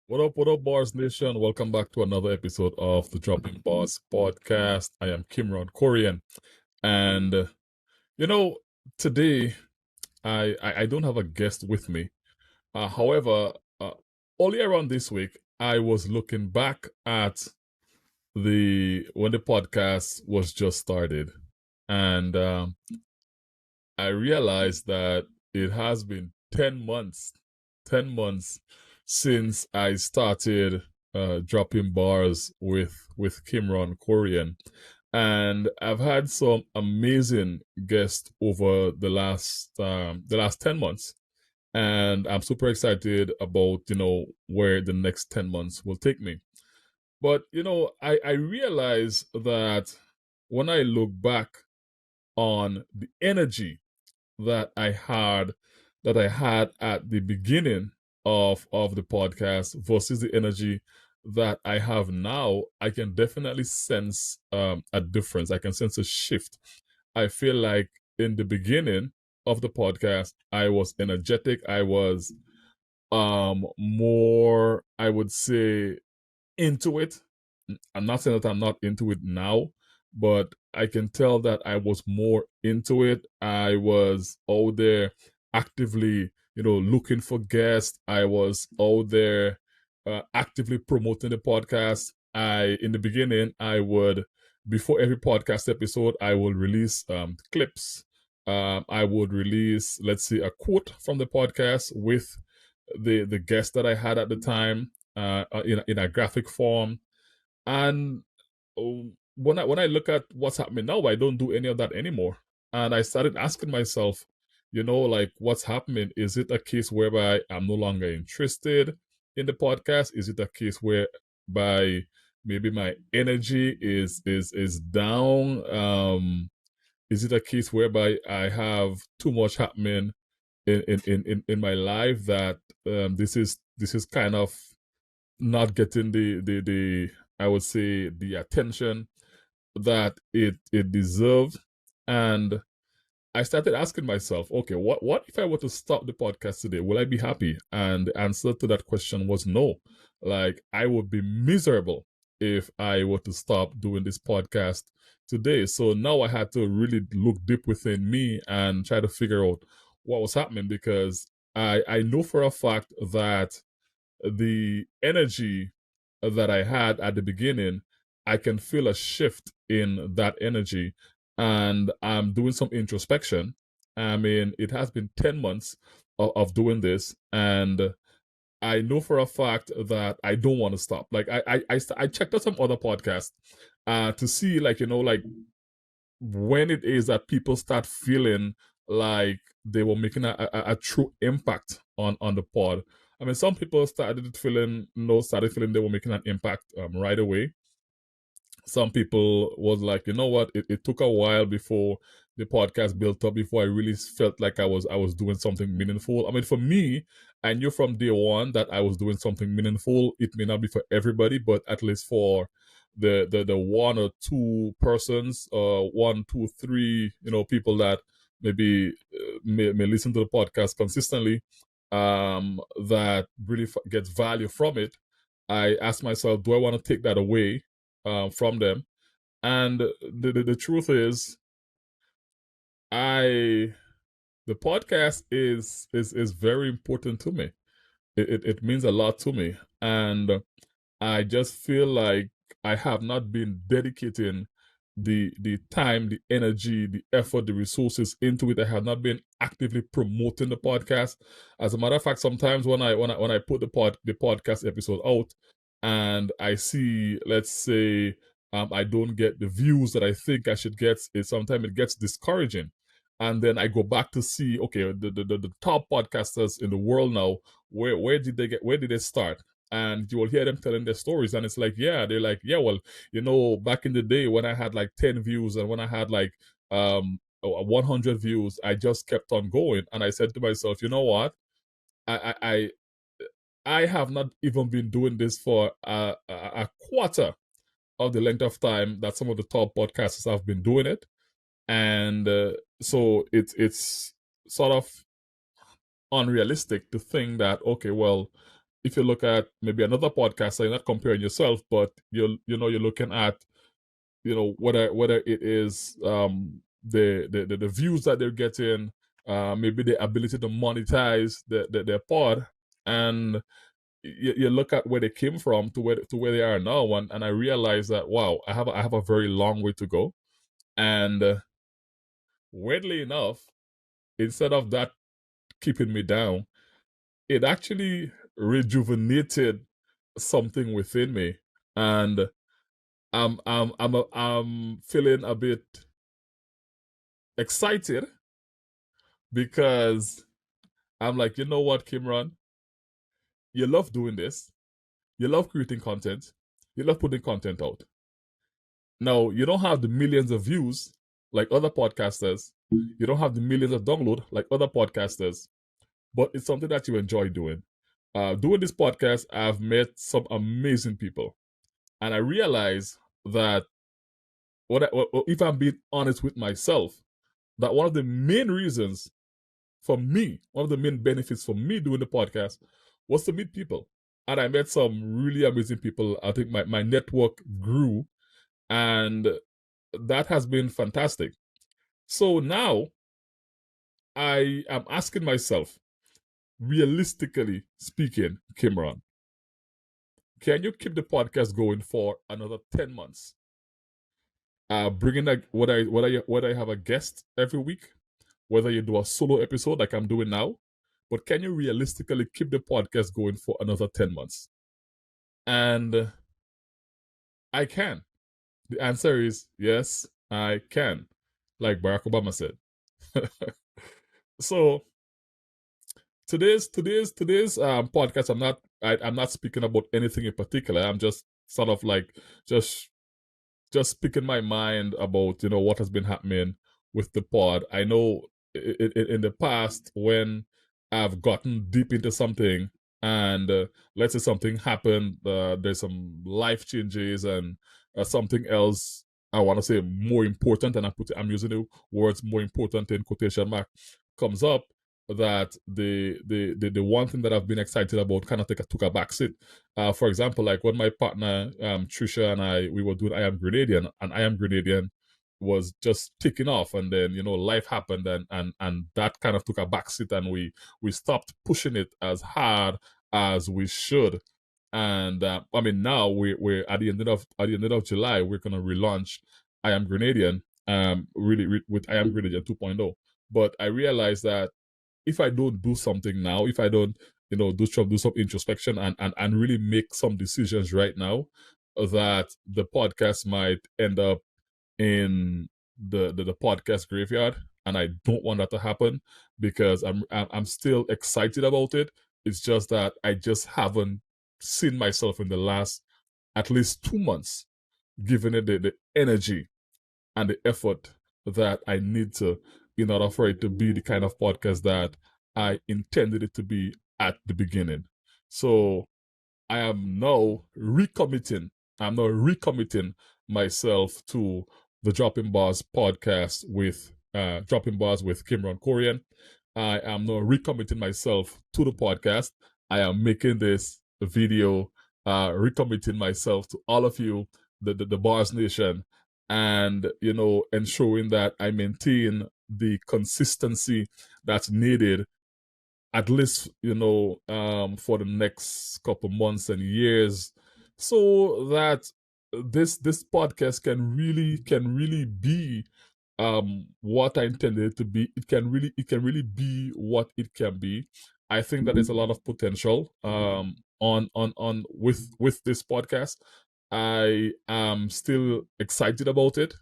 What up, Bars Nation? Welcome back to another episode of the Dropping Bars podcast. I am Kimron Corion. And, you know, today I don't have a guest with me. However, earlier on this week, I was looking back at when the podcast was just started. And I realized that it has been 10 months since I started dropping bars with Kimron Corion. And I've had some amazing guests over the last 10 months. And I'm super excited about, where the next 10 months will take me. But, I realize that when I look back on the energy that I had at the beginning of the podcast versus the energy that I have now, I can definitely sense a difference. I can sense a shift. I feel like in the beginning of the podcast, I was energetic. I was more, I would say, into it. I'm not saying that I'm not into it now, but I can tell that I was more into it. I was out there actively, looking for guests. I was out there actively promoting the podcast. In the beginning, before every podcast episode, I will release clips. I would release, let's say, a quote from the podcast with the guest that I had at the time in a graphic form. And when I look at what's happening now, I don't do any of that anymore. And I started asking myself, like what's happening? Is it a case whereby I'm no longer interested in the podcast? Is it a case whereby maybe my energy is down? Is it a case whereby I have too much happening in my life that this is kind of not getting the I would say the attention that it deserved? And I started asking myself, okay, what if I were to stop the podcast today? Will I be happy? And the answer to that question was no. Like, I would be miserable if I were to stop doing this podcast today. So now I had to really look deep within me and try to figure out what was happening, because I know for a fact that the energy that I had at the beginning, I can feel a shift in that energy. And I'm doing some introspection. I mean, it has been 10 months of doing this. And I know for a fact that I don't want to stop. Like, I checked out some other podcasts to see, like, like when it is that people start feeling like they were making a true impact on the pod. I mean, some people started feeling they were making an impact right away. Some people was like, you know what, it took a while before the podcast built up, before I really felt like I was doing something meaningful. I mean, for me, I knew from day one that I was doing something meaningful. It may not be for everybody, but at least for the one or two persons, one, two, three, people that maybe may listen to the podcast consistently, that really gets value from it. I asked myself, do I want to take that away from them? And the truth is, I the podcast is very important to me. It means a lot to me, and I just feel like I have not been dedicating the time, the energy, the effort, the resources into it. I have not been actively promoting the podcast. As a matter of fact, sometimes when I put the podcast episode out and I see, let's say, I don't get the views that I think I should get, sometimes it gets discouraging. And then I go back to see, okay, the top podcasters in the world now, where did they start? And you will hear them telling their stories, and it's like, yeah, they're like, yeah, well, back in the day when I had like 10 views, and when I had like 100 views, I just kept on going. And I said to myself, you know what, i i i, I have not even been doing this for a quarter of the length of time that some of the top podcasters have been doing it. And so it's sort of unrealistic to think that, okay, well, if you look at maybe another podcast, you're not comparing yourself, but you're looking at whether it is the views that they're getting, maybe the ability to monetize their pod, and you look at where they came from to where they are now, and I realize that wow, I have a very long way to go, and weirdly enough, instead of that keeping me down, it actually rejuvenated something within me, and I'm feeling a bit excited because I'm like, you know what, Kimron, you love doing this, you love creating content, you love putting content out. Now you don't have the millions of views like other podcasters, you don't have the millions of download like other podcasters, but it's something that you enjoy doing. Doing this podcast, I've met some amazing people, and I realize that if I'm being honest with myself, that one of the main reasons for me, one of the main benefits for me doing the podcast was to meet people. And I met some really amazing people. I think my network grew, and that has been fantastic. So now I am asking myself, realistically speaking, Kimron, can you keep the podcast going for another 10 months? Bringing whether I have a guest every week, whether you do a solo episode like I'm doing now, but can you realistically keep the podcast going for another 10 months? And I can. The answer is yes, I can, like Barack Obama said. So today's podcast, I'm not speaking about anything in particular. I'm just sort of like just speaking my mind about what has been happening with the pod. I know in the past when I've gotten deep into something, and let's say something happened, there's some life changes, and something else I want to say more important, and I'm using the words more important in quotation mark, comes up, that the one thing that I've been excited about kind of took a backseat. For example, like when my partner Trisha and we were doing I Am Grenadian, and I Am Grenadian was just ticking off, and then life happened, and that kind of took a backseat, and we stopped pushing it as hard as we should. And I mean, now we're at the end of July, we're gonna relaunch I Am Grenadian, really with I Am Grenadian 2.0. But I realized that if I don't do something now, if I don't, do some introspection, and really make some decisions right now, that the podcast might end up in the podcast graveyard, and I don't want that to happen, because I'm still excited about it. It's just that I just haven't seen myself in the last at least 2 months giving it the energy and the effort that I need to, in order for it to be the kind of podcast that I intended it to be at the beginning. So I am now recommitting. I'm now recommitting myself to the Dropping Bars podcast with Dropping Bars with Kimron Corion. I am now recommitting myself to the podcast. I am making this video, recommitting myself to all of you, the Bars Nation, and ensuring that I maintain the consistency that's needed, at least for the next couple months and years, so that this podcast can really be what I intended it to be. It can really be what it can be. I think that there's a lot of potential on with this podcast. I am still excited about it.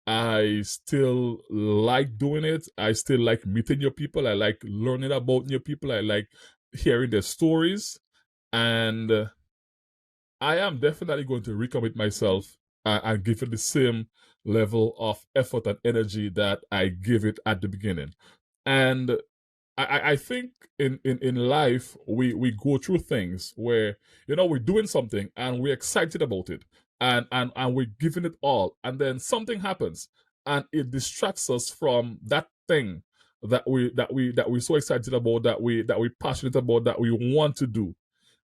I still like doing it. I still like meeting new people. I like learning about new people. I like hearing their stories. And I am definitely going to recommit myself, and give it the same level of effort and energy that I gave it at the beginning. And I think in life we go through things where we're doing something and we're excited about it, and we're giving it all, and then something happens and it distracts us from that thing that we're so excited about, that we're passionate about, that we want to do.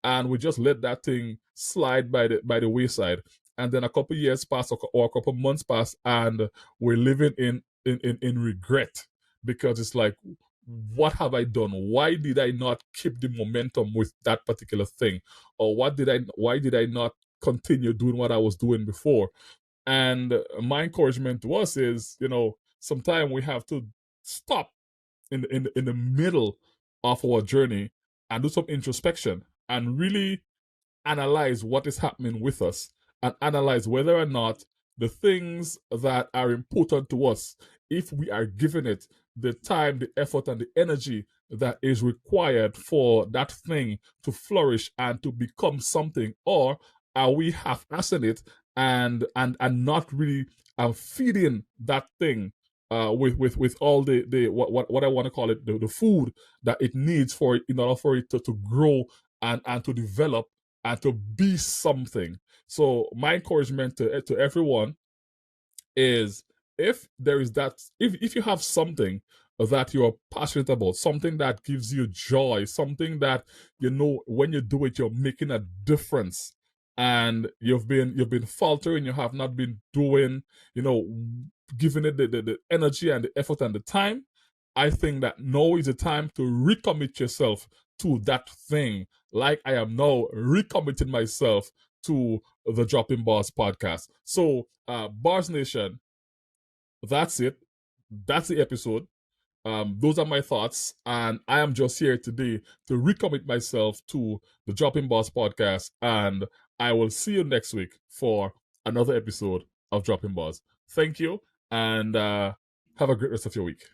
and we just let that thing slide by the wayside. And then a couple years pass, or a couple months pass, and we're living in regret, because it's like, what have I done? Why did I not keep the momentum with that particular thing? Or why did I not continue doing what I was doing before? And my encouragement to us is, sometimes we have to stop in the middle of our journey and do some introspection and really analyze what is happening with us, and analyze whether or not the things that are important to us, if we are giving it the time, the effort, and the energy that is required for that thing to flourish and to become something, or are we half-assing it and not really feeding that thing with all the what I want to call it, the food that it needs for it, in order for it to grow and to develop and to be something. So my encouragement to everyone is, if there is that, if you have something that you're passionate about, something that gives you joy, something that when you do it, you're making a difference, and you've been faltering, you have not been doing, giving it the energy and the effort and the time, I think that now is the time to recommit yourself to that thing, like I am now recommitting myself to the Dropping Bars podcast. So, Bars Nation, that's it. That's the episode. Those are my thoughts, and I am just here today to recommit myself to the Dropping Bars podcast, and I will see you next week for another episode of Dropping Bars. Thank you, and have a great rest of your week.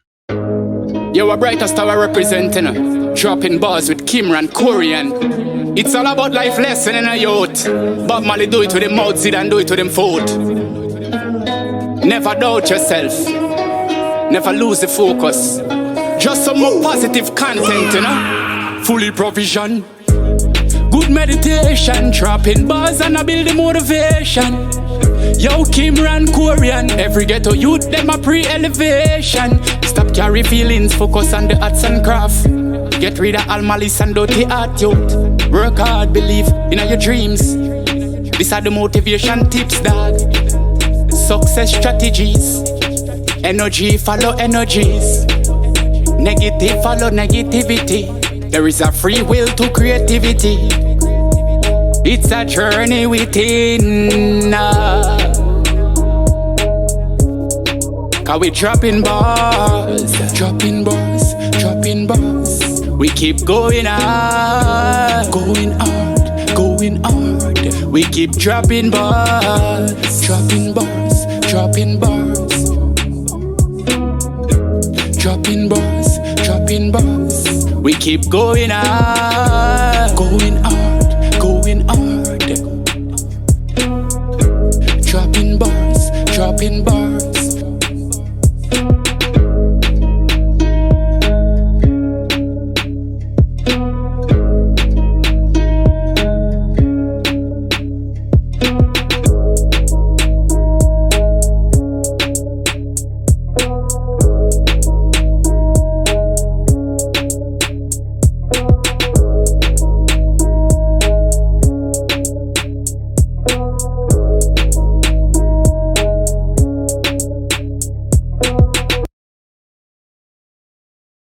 Yo, a brighter star representing Dropping Bars with Kimron Corion. It's all about life lesson in a youth. Bob Marley do it with him mouth, Sid and do it with him foot. Never doubt yourself, never lose the focus. Just some more positive content, fully provision. Good meditation, dropping bars and I build the motivation. Yo, Kimron Corion, every ghetto youth, them a pre-elevation. Stop carry feelings, focus on the arts and craft. Get rid of all malice and dirty art, youth. Work hard, believe in your dreams. These are the motivation tips, dog. Success strategies. Energy follow energies. Negative follow negativity. There is a free will to creativity. It's a journey within. Cause we dropping bars, dropping bars, dropping bars. We keep going hard, going hard, going hard. We keep dropping bars, dropping bars, dropping bars. Dropping bars, dropping bars. We keep going hard.